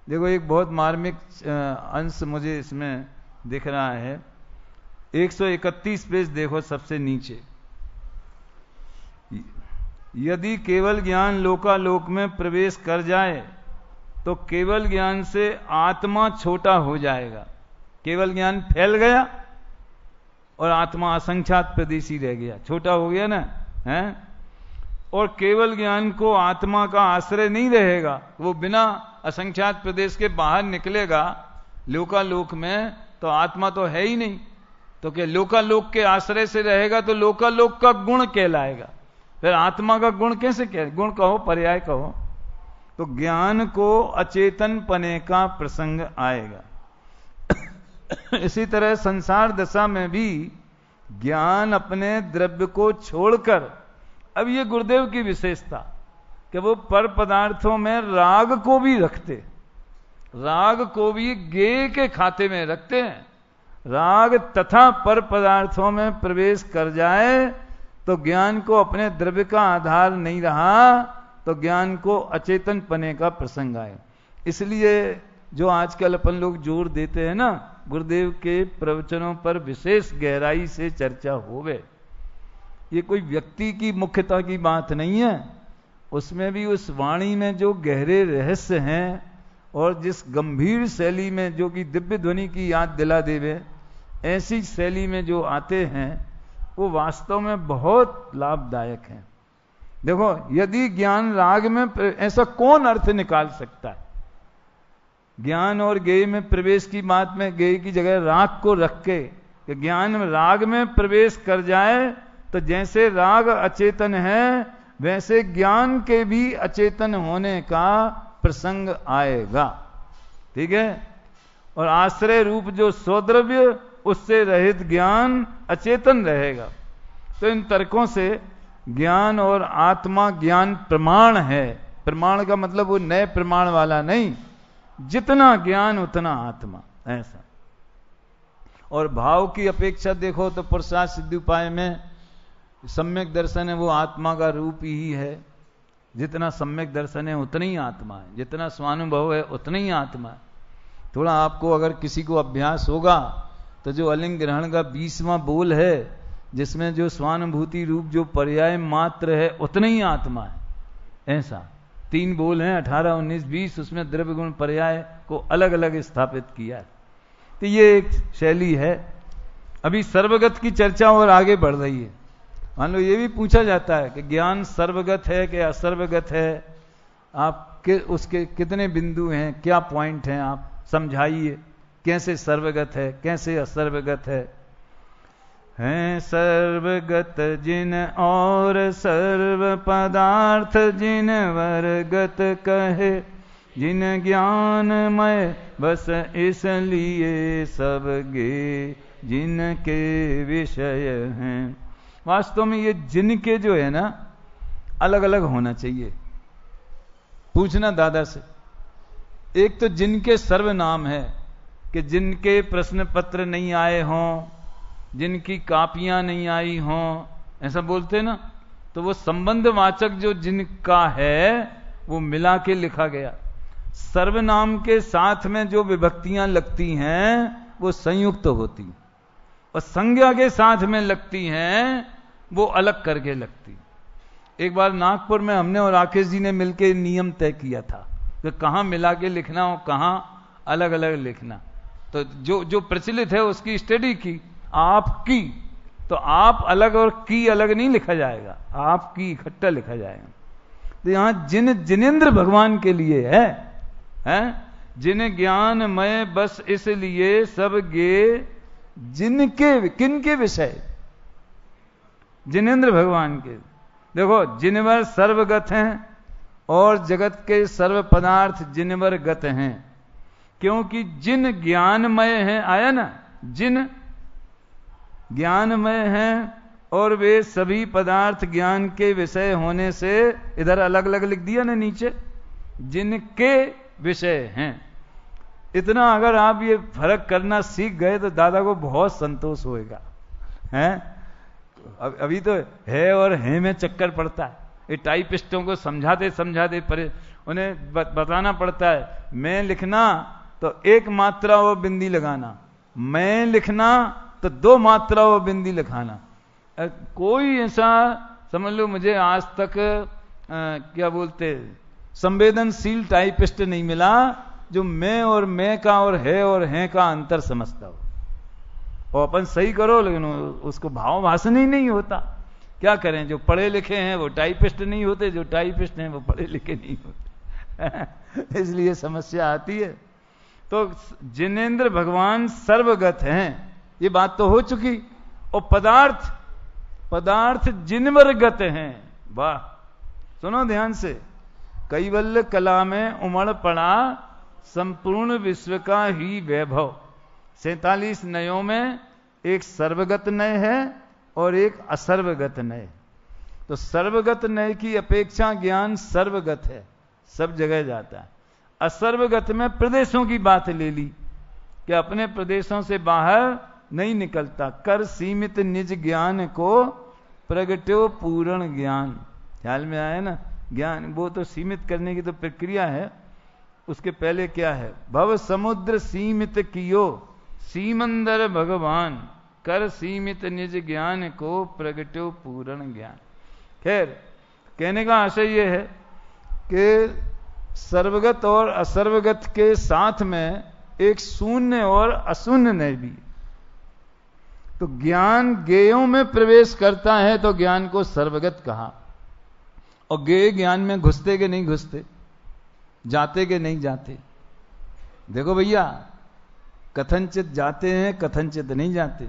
देखो एक बहुत मार्मिक अंश मुझे इसमें दिख रहा है, 131 पेज देखो सबसे नीचे, यदि केवल ज्ञान लोकालोक में प्रवेश कर जाए तो केवल ज्ञान से आत्मा छोटा हो जाएगा। केवल ज्ञान फैल गया और आत्मा असंख्यात प्रदेशी रह गया, छोटा हो गया ना, है। और केवल ज्ञान को आत्मा का आश्रय नहीं रहेगा, वो बिना असंख्यात प्रदेश के बाहर निकलेगा लोकालोक में, तो आत्मा तो है ही नहीं। तो क्या लोकालोक के आश्रय से रहेगा तो लोकालोक का गुण कहलाएगा, फिर आत्मा का गुण कैसे कह, गुण कहो पर्याय कहो। तो ज्ञान को अचेतन पने का प्रसंग आएगा। इसी तरह संसार दशा में भी ज्ञान अपने द्रव्य को छोड़कर, अब ये गुरुदेव की विशेषता कि वो पर पदार्थों में राग को भी रखते, राग को भी ज्ञेय के खाते में रखते हैं। राग तथा पर पदार्थों में प्रवेश कर जाए तो ज्ञान को अपने द्रव्य का आधार नहीं रहा, तो ज्ञान को अचेतन पने का प्रसंग आए। इसलिए जो आजकल अपन लोग जोर देते हैं ना, गुरुदेव के प्रवचनों पर विशेष गहराई से चर्चा होवे, ये कोई व्यक्ति की मुख्यता की बात नहीं है, उसमें भी उस वाणी में जो गहरे रहस्य हैं और जिस गंभीर शैली में, जो कि दिव्य ध्वनि की याद दिला देवे, ऐसी शैली में जो आते हैं वो वास्तव में बहुत लाभदायक हैं। देखो, यदि ज्ञान राग में, ऐसा कौन अर्थ निकाल सकता है? ज्ञान और ज्ञेय में प्रवेश की बात में ज्ञेय की जगह राग को रख के कि ज्ञान राग में प्रवेश कर जाए तो जैसे राग अचेतन है वैसे ज्ञान के भी अचेतन होने का प्रसंग आएगा, ठीक है। और आश्रय रूप जो स्वद्रव्य, उससे रहित ज्ञान अचेतन रहेगा। तो इन तर्कों से ज्ञान और आत्मा ज्ञान प्रमाण है। प्रमाण का मतलब वो नए प्रमाण वाला नहीं, जितना ज्ञान उतना आत्मा, ऐसा। और भाव की अपेक्षा देखो तो पुरुषार्थ सिद्धि उपाय में सम्यक दर्शन है, वो आत्मा का रूप ही है। जितना सम्यक दर्शन है उतना ही आत्मा है, जितना स्वानुभव है उतना ही आत्मा है। थोड़ा आपको अगर किसी को अभ्यास होगा तो जो अलिंग ग्रहण का 20वां बोल है, जिसमें जो स्वानुभूति रूप जो पर्याय मात्र है उतना ही आत्मा है। ऐसा 3 बोल हैं, 18, 19, 20, उसमें द्रव्य गुण पर्याय को अलग अलग स्थापित किया है। तो ये एक शैली है। अभी सर्वगत की चर्चा और आगे बढ़ रही है। मान लो ये भी पूछा जाता है कि ज्ञान सर्वगत है कि असर्वगत है, आपके उसके कितने बिंदु हैं, क्या पॉइंट हैं, आप समझाइए, कैसे सर्वगत है, कैसे असर्वगत है। हैं सर्वगत जिन और सर्व पदार्थ जिन वर्गत कहे, जिन ज्ञानमय बस इसलिए सब गे जिनके विषय हैं। वास्तव में ये जिनके जो है ना अलग अलग होना चाहिए। पूछना दादा से, एक तो जिनके सर्वनाम है कि जिनके प्रश्न पत्र नहीं आए हों, जिनकी कापियां नहीं आई हों, ऐसा बोलते ना, तो वो संबंधवाचक जो जिनका है वो मिला के लिखा गया। सर्वनाम के साथ में जो विभक्तियां लगती हैं वो संयुक्त होती, और संज्ञा के साथ में लगती हैं वो अलग करके लगती। एक बार नागपुर में हमने और राकेश जी ने मिलकर नियम तय किया था कि कहां मिला के लिखना और कहां अलग अलग लिखना। तो जो प्रचलित है उसकी स्टडी की। आपकी, तो आप अलग और की अलग नहीं लिखा जाएगा, आपकी इकट्ठा लिखा जाएगा। तो यहां जिनेंद्र भगवान के लिए है जिन ज्ञानमय बस इसलिए सब गे जिनके, किनके विषय, जिनेंद्र भगवान के। देखो, जिनवर सर्वगत हैं और जगत के सर्व पदार्थ जिनवर गत हैं, क्योंकि जिन ज्ञानमय हैं, आया ना, जिन ज्ञानमय हैं और वे सभी पदार्थ ज्ञान के विषय होने से, इधर अलग अलग लिख दिया ना नीचे, जिनके विषय हैं। इतना अगर आप ये फर्क करना सीख गए तो दादा को बहुत संतोष होएगा। हैं अभी तो है और है में चक्कर पड़ता है। ये टाइपिस्टों को समझाते पर उन्हें बताना पड़ता है, मैं लिखना तो 1 मात्रा वो बिंदी लगाना, मैं लिखना तो 2 मात्रा वो बिंदी लिखाना। कोई ऐसा समझ लो मुझे आज तक क्या बोलते संवेदनशील टाइपिस्ट नहीं मिला जो मैं और मैं का और हैं का अंतर समझता हो। और अपन सही करो लेकिन उसको भाव भाषण ही नहीं होता। क्या करें, जो पढ़े लिखे हैं वो टाइपिस्ट नहीं होते, जो टाइपिस्ट हैं वो पढ़े लिखे नहीं होते इसलिए समस्या आती है। तो जिनेंद्र भगवान सर्वगत हैं, ये बात तो हो चुकी। और पदार्थ जिनवरगत हैं। वाह, सुनो ध्यान से। कैवल्य कला में उमड़ पड़ा संपूर्ण विश्व का ही वैभव। 47 नयों में एक सर्वगत नय है और एक असर्वगत नय। तो सर्वगत नय की अपेक्षा ज्ञान सर्वगत है, सब जगह जाता है। असर्वगत में प्रदेशों की बात ले ली कि अपने प्रदेशों से बाहर नहीं निकलता। कर सीमित निज ज्ञान को प्रगट्यो पूर्ण ज्ञान। ख्याल में आया ना, ज्ञान वो तो सीमित करने की तो प्रक्रिया है, उसके पहले क्या है? भव समुद्र सीमित कियो सीमंदर भगवान, कर सीमित निज ज्ञान को प्रगट्यो पूर्ण ज्ञान। खैर, कहने का आशय यह है कि सर्वगत और असर्वगत के साथ में एक शून्य और अशून्य नहीं भी। तो ज्ञान गेयों में प्रवेश करता है तो ज्ञान को सर्वगत कहा। और गेय ज्ञान में घुसते के नहीं घुसते, जाते के नहीं जाते। देखो भैया, कथनचित जाते हैं, कथनचित नहीं जाते।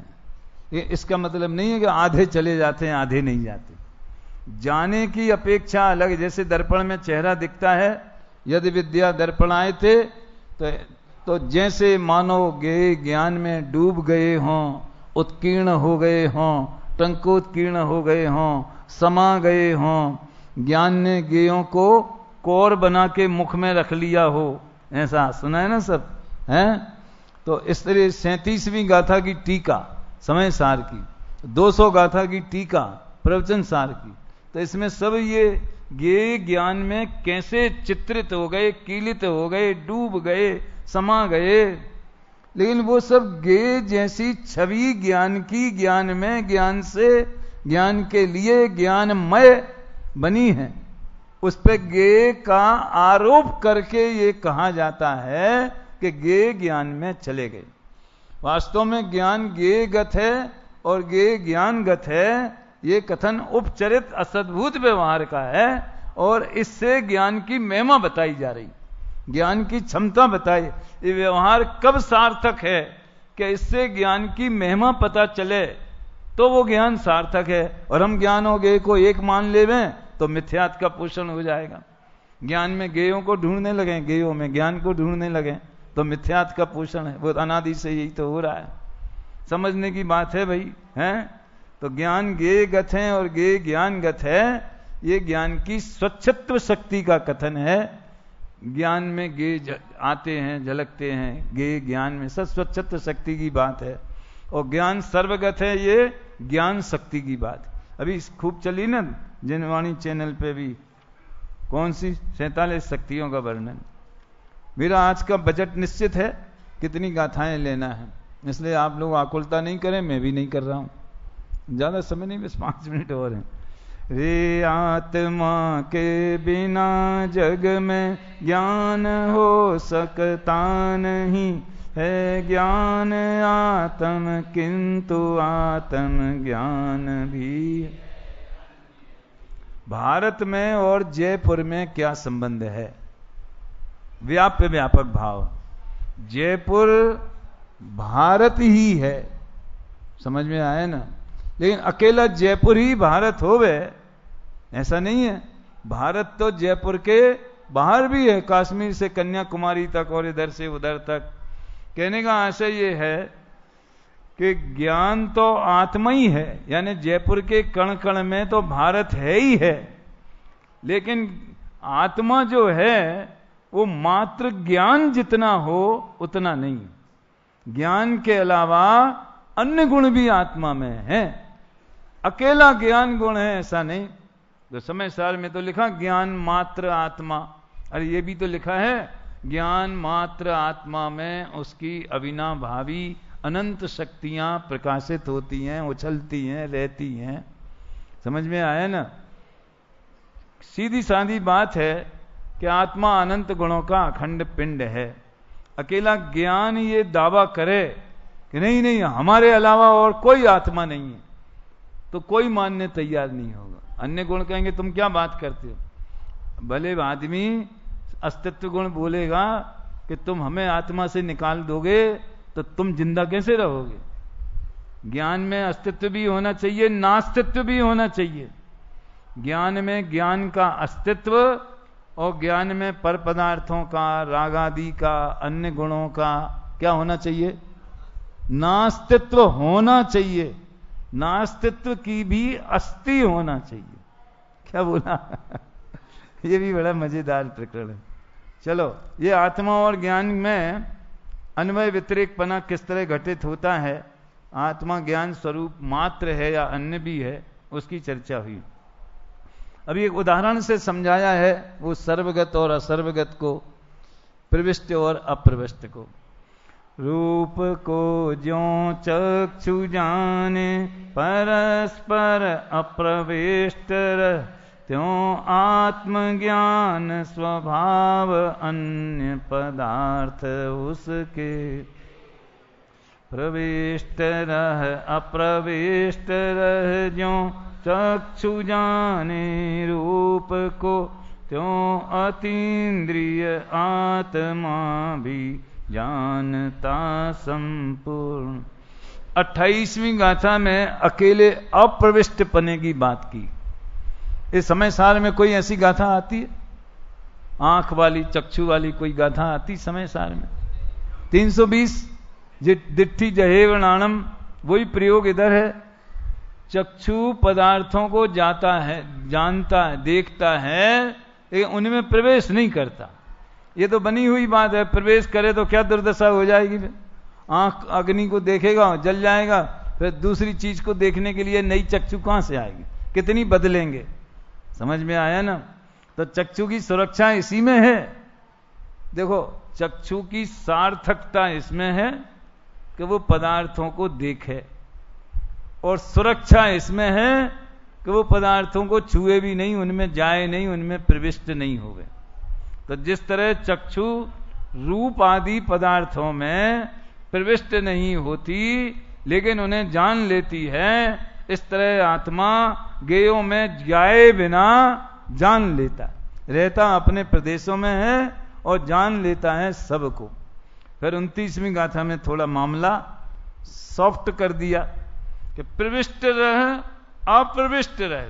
ये इसका मतलब नहीं है कि आधे चले जाते हैं आधे नहीं जाते। जाने की अपेक्षा अलग। जैसे दर्पण में चेहरा दिखता है, यदि विद्या दर्पण आए थे तो जैसे मानो गेय ज्ञान में डूब गए हों, उत्कीर्ण हो गए हों, टंकोत्कीर्ण हो गए हों, समा गए हों, ज्ञान ने गेयों को कोर बना के मुख में रख लिया हो। ऐसा सुना है ना सब, हैं? तो इस तरह 37वीं गाथा की टीका समय सार की, 200 गाथा की टीका प्रवचन सार की, तो इसमें सब ये गेय ज्ञान में कैसे चित्रित हो गए, कीलित हो गए, डूब गए, समा गए। लेकिन वो सब गेय जैसी छवि ज्ञान की, ज्ञान में, ज्ञान से, ज्ञान के लिए, ज्ञानमय बनी है। उस पे गेय का आरोप करके ये कहा जाता है कि गेय ज्ञान में चले गए। वास्तव में ज्ञान गेयगत है और गेय ज्ञानगत है। ये कथन उपचरित असद्भुत व्यवहार का है और इससे ज्ञान की महिमा बताई जा रही, ज्ञान की क्षमता बताई। ये व्यवहार कब सार्थक है कि इससे ज्ञान की महिमा पता चले तो वो ज्ञान सार्थक है। और हम ज्ञान और गेय को एक मान लेवें तो मिथ्यात्व का पोषण हो जाएगा। ज्ञान में गेयों को ढूंढने लगे, गेयों में ज्ञान को ढूंढने लगे तो मिथ्यात्व का पोषण है। वो अनादि से यही तो हो रहा है। समझने की बात है भाई, हैं? तो ज्ञान गेयगत है और गेय ज्ञानगत है। ये ज्ञान की स्वच्छत्व शक्ति का कथन है। ज्ञान में गेय आते हैं, झलकते हैं, गेय ज्ञान में सब स्वच्छत्व शक्ति की बात है। और ज्ञान सर्वगत है, ये ज्ञान शक्ति की बात। अभी खूब चली ना जिनवाणी चैनल पे भी, कौन सी 47 शक्तियों का वर्णन। मेरा आज का बजट निश्चित है कितनी गाथाएं लेना है, इसलिए आप लोग आकुलता नहीं करें, मैं भी नहीं कर रहा हूं। ज्यादा समय नहीं, बस 5 मिनट और हैं। रे आत्मा के बिना जग में ज्ञान हो सकता नहीं है, ज्ञान आत्म किंतु आत्म ज्ञान भी। भारत में और जयपुर में क्या संबंध है? व्याप्य व्यापक भाव। जयपुर भारत ही है, समझ में आया ना? लेकिन अकेला जयपुर ही भारत होवे ऐसा नहीं है। भारत तो जयपुर के बाहर भी है, कश्मीर से कन्याकुमारी तक और इधर से उधर तक। कहने का आशय ये है कि ज्ञान तो आत्मा ही है, यानी जयपुर के कण कण में तो भारत है ही है। लेकिन आत्मा जो है वो मात्र ज्ञान जितना हो उतना नहीं। ज्ञान के अलावा अन्य गुण भी आत्मा में है। अकेला ज्ञान गुण है ऐसा नहीं। तो समय सार में तो लिखा ज्ञान मात्र आत्मा, अरे ये भी तो लिखा है ज्ञान मात्र आत्मा में उसकी अविनाभावी अनंत शक्तियां प्रकाशित होती हैं, उछलती हैं, रहती हैं। समझ में आया ना? सीधी सादी बात है कि आत्मा अनंत गुणों का अखंड पिंड है। अकेला ज्ञान ये दावा करे कि नहीं नहीं हमारे अलावा और कोई आत्मा नहीं है, तो कोई मानने तैयार नहीं होगा। अन्य गुण कहेंगे तुम क्या बात करते हो। भले आदमी अस्तित्व गुण बोलेगा कि तुम हमें आत्मा से निकाल दोगे तो तुम जिंदा कैसे रहोगे। ज्ञान में अस्तित्व भी होना चाहिए, नास्तित्व भी होना चाहिए। ज्ञान में ज्ञान का अस्तित्व और ज्ञान में पर पदार्थों का, राग आदि का, अन्य गुणों का क्या होना चाहिए? नास्तित्व होना चाहिए। नास्तित्व की भी अस्थि होना चाहिए। क्या बोला? ये भी बड़ा मजेदार प्रकरण है। चलो, ये आत्मा और ज्ञान में अन्वय व्यतिरेकपना किस तरह घटित होता है, आत्मा ज्ञान स्वरूप मात्र है या अन्य भी है, उसकी चर्चा हुई। अभी एक उदाहरण से समझाया है वो सर्वगत और असर्वगत को, प्रविष्ट और अप्रविष्ट को। रूप को ज्यों चक्षु जाने परस्पर अप्रविष्ट त्यों आत्मज्ञान स्वभाव अन्य पदार्थ उसके प्रविष्ट रह अप्रविष्ट रह ज्यों चक्षु जाने रूप को त्यों अतीन्द्रिय आत्मा भी जानता संपूर्ण। 28वीं गाथा में अकेले अप्रविष्ट पने की बात की। इस समय सार में कोई ऐसी गाथा आती है? आंख वाली, चक्षु वाली कोई गाथा आती समय सार में? 320 दिट्ठी जहेव नाणम, वही प्रयोग इधर है। चक्षु पदार्थों को जाता है, जानता है, देखता है, लेकिन उनमें प्रवेश नहीं करता। ये तो बनी हुई बात है, प्रवेश करे तो क्या दुर्दशा हो जाएगी। फिर आंख अग्नि को देखेगा, जल जाएगा, फिर दूसरी चीज को देखने के लिए नई चक्षु कहां से आएगी? कितनी बदलेंगे। समझ में आया ना? तो चक्षु की सुरक्षा इसी में है। देखो, चक्षु की सार्थकता इसमें है कि वो पदार्थों को देखे, और सुरक्षा इसमें है कि वो पदार्थों को छुए भी नहीं, उनमें जाए नहीं, उनमें प्रविष्ट नहीं होवे। तो जिस तरह चक्षु रूप आदि पदार्थों में प्रविष्ट नहीं होती लेकिन उन्हें जान लेती है, इस तरह आत्मा गेयों में जाए बिना जान लेता है, रहता अपने प्रदेशों में है और जान लेता है सबको। फिर 29वीं गाथा में थोड़ा मामला सॉफ्ट कर दिया कि प्रविष्ट रह अप्रविष्ट रह।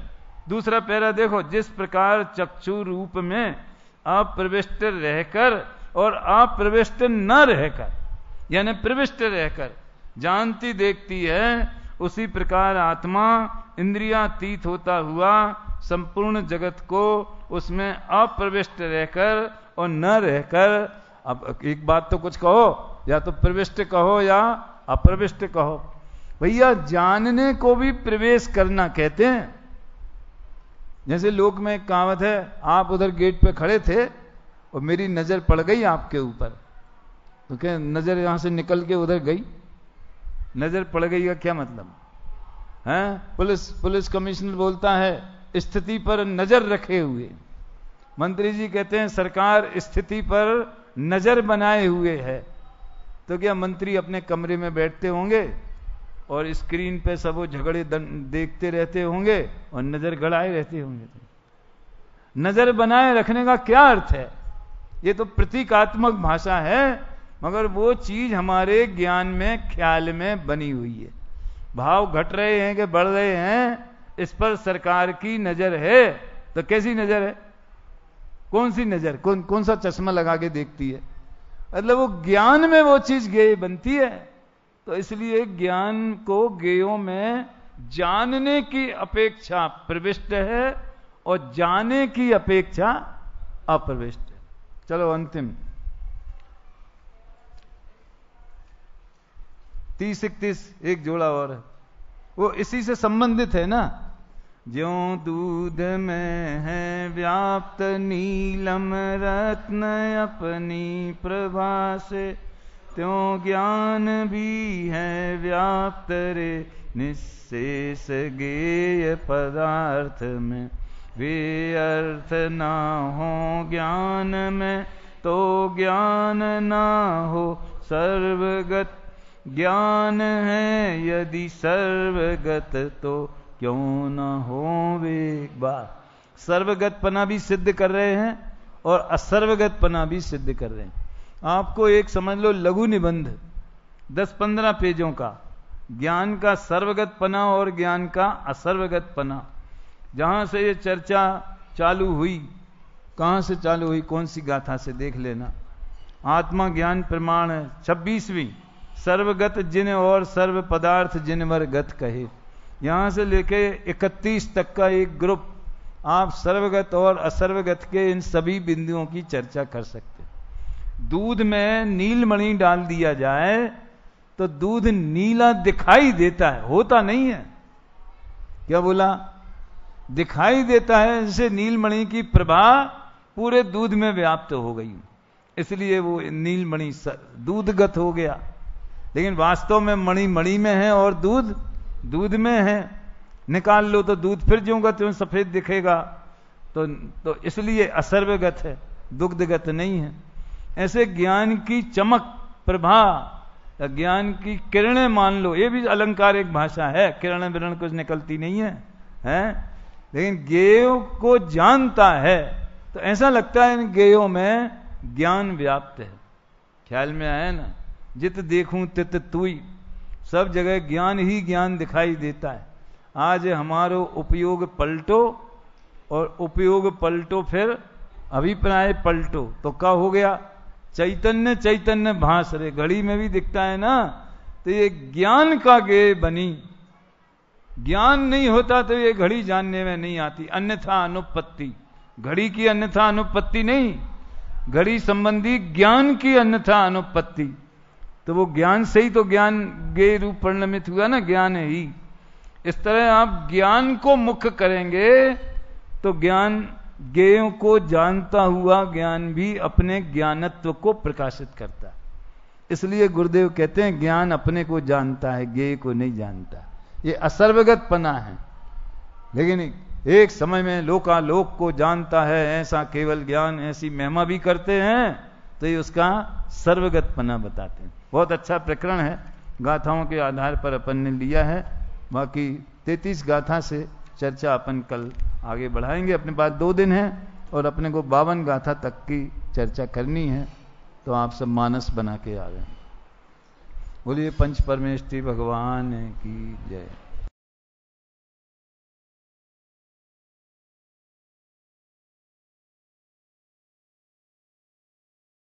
दूसरा पैरा देखो, जिस प्रकार चक्षु रूप में अप्रविष्ट रहकर और अप्रविष्ट न रहकर, यानी प्रविष्ट रहकर जानती देखती है, उसी प्रकार आत्मा इंद्रियातीत होता हुआ संपूर्ण जगत को उसमें अप्रविष्ट रहकर और न रहकर, अब एक बात तो कुछ कहो, या तो प्रविष्ट कहो या अप्रविष्ट कहो। भैया जानने को भी प्रवेश करना कहते हैं। जैसे लोक में एक कहावत है, आप उधर गेट पे खड़े थे और मेरी नजर पड़ गई आपके ऊपर, तो क्या नजर यहां से निकल के उधर गई? नजर पड़ गई का क्या मतलब है? पुलिस कमिश्नर बोलता है स्थिति पर नजर रखे हुए। मंत्री जी कहते हैं सरकार स्थिति पर नजर बनाए हुए है। तो क्या मंत्री अपने कमरे में बैठते होंगे और स्क्रीन पे सब वो झगड़े देखते रहते होंगे और नजर गड़ाए रहते होंगे? नजर बनाए रखने का क्या अर्थ है? ये तो प्रतीकात्मक भाषा है, मगर वो चीज हमारे ज्ञान में, ख्याल में बनी हुई है। भाव घट रहे हैं कि बढ़ रहे हैं, इस पर सरकार की नजर है। तो कैसी नजर है? कौन सी नजर? कौन सा चश्मा लगा के देखती है? मतलब वो ज्ञान में वो चीज ज्ञेय बनती है। तो इसलिए ज्ञान को ज्ञेयों में जानने की अपेक्षा प्रविष्ट है और जाने की अपेक्षा अप्रविष्ट है। चलो अंतिम 30-31 एक जोड़ा और है, वो इसी से संबंधित है ना। ज्यों दूध में है व्याप्त नीलम रत्न अपनी प्रभा से, त्यों ज्ञान भी है व्याप्त रे निःशेष गेय पदार्थ में, वे अर्थ ना हो ज्ञान में तो ज्ञान ना हो सर्वगत। ज्ञान है यदि सर्वगत तो क्यों न हो एक बार। सर्वगतपना भी सिद्ध कर रहे हैं और असर्वगतपना भी सिद्ध कर रहे हैं। आपको एक समझ लो लघु निबंध 10-15 पेजों का, ज्ञान का सर्वगतपना और ज्ञान का असर्वगतपना। जहां से ये चर्चा चालू हुई, कहां से चालू हुई, कौन सी गाथा से देख लेना। आत्मा ज्ञान प्रमाण है 26वीं, सर्वगत जिन और सर्व पदार्थ जिनवर गत कहे। यहां से लेके 31 तक का एक ग्रुप, आप सर्वगत और असर्वगत के इन सभी बिंदुओं की चर्चा कर सकते। दूध में नीलमणि डाल दिया जाए तो दूध नीला दिखाई देता है, होता नहीं है। क्या बोला? दिखाई देता है, जैसे नीलमणि की प्रभा पूरे दूध में व्याप्त हो गई, इसलिए वो नीलमणि दूधगत हो गया। लेकिन वास्तव में मणि मणि में है और दूध दूध में है। निकाल लो तो दूध फिर ज्यों का त्यों सफेद दिखेगा, तो इसलिए असर्वगत है, दुग्धगत नहीं है। ऐसे ज्ञान की चमक, प्रभा, ज्ञान की किरणें मान लो, ये भी अलंकारिक भाषा है, किरण विरण कुछ निकलती नहीं है, हैं? लेकिन गेयों को जानता है तो ऐसा लगता है इन गेयों में ज्ञान व्याप्त है। ख्याल में आया ना? जित देखूं तित तुई, सब जगह ज्ञान ही ज्ञान दिखाई देता है। आज हमारो उपयोग पलटो और उपयोग पलटो फिर अभिप्राय पलटो, तो क्या हो गया? चैतन्य चैतन्य भास रहे, घड़ी में भी दिखता है ना। तो ये ज्ञान का गेय बनी। ज्ञान नहीं होता तो ये घड़ी जानने में नहीं आती। अन्यथा अनुपत्ति, घड़ी की अन्यथा अनुपत्ति नहीं, घड़ी संबंधी ज्ञान की अन्यथा अनुपत्ति। तो वो ज्ञान से ही तो ज्ञान गेय रूप परिणमित हुआ ना, ज्ञान है ही। इस तरह आप ज्ञान को मुख्य करेंगे तो ज्ञान गेयों को जानता हुआ ज्ञान भी अपने ज्ञानत्व को प्रकाशित करता है। इसलिए गुरुदेव कहते हैं ज्ञान अपने को जानता है, गेय को नहीं जानता। ये असर्वगत पना है। लेकिन एक समय में लोकालोक को जानता है, ऐसा केवल ज्ञान, ऐसी महिमा भी करते हैं, तो ये उसका सर्वगत पना बताते हैं। बहुत अच्छा प्रकरण है, गाथाओं के आधार पर अपन ने लिया है। बाकी 33 गाथा से चर्चा अपन कल आगे बढ़ाएंगे। अपने पास 2 दिन है और अपने को 52 गाथा तक की चर्चा करनी है, तो आप सब मानस बना के आ गए। बोलिए पंच परमेष्ठी भगवान की जय।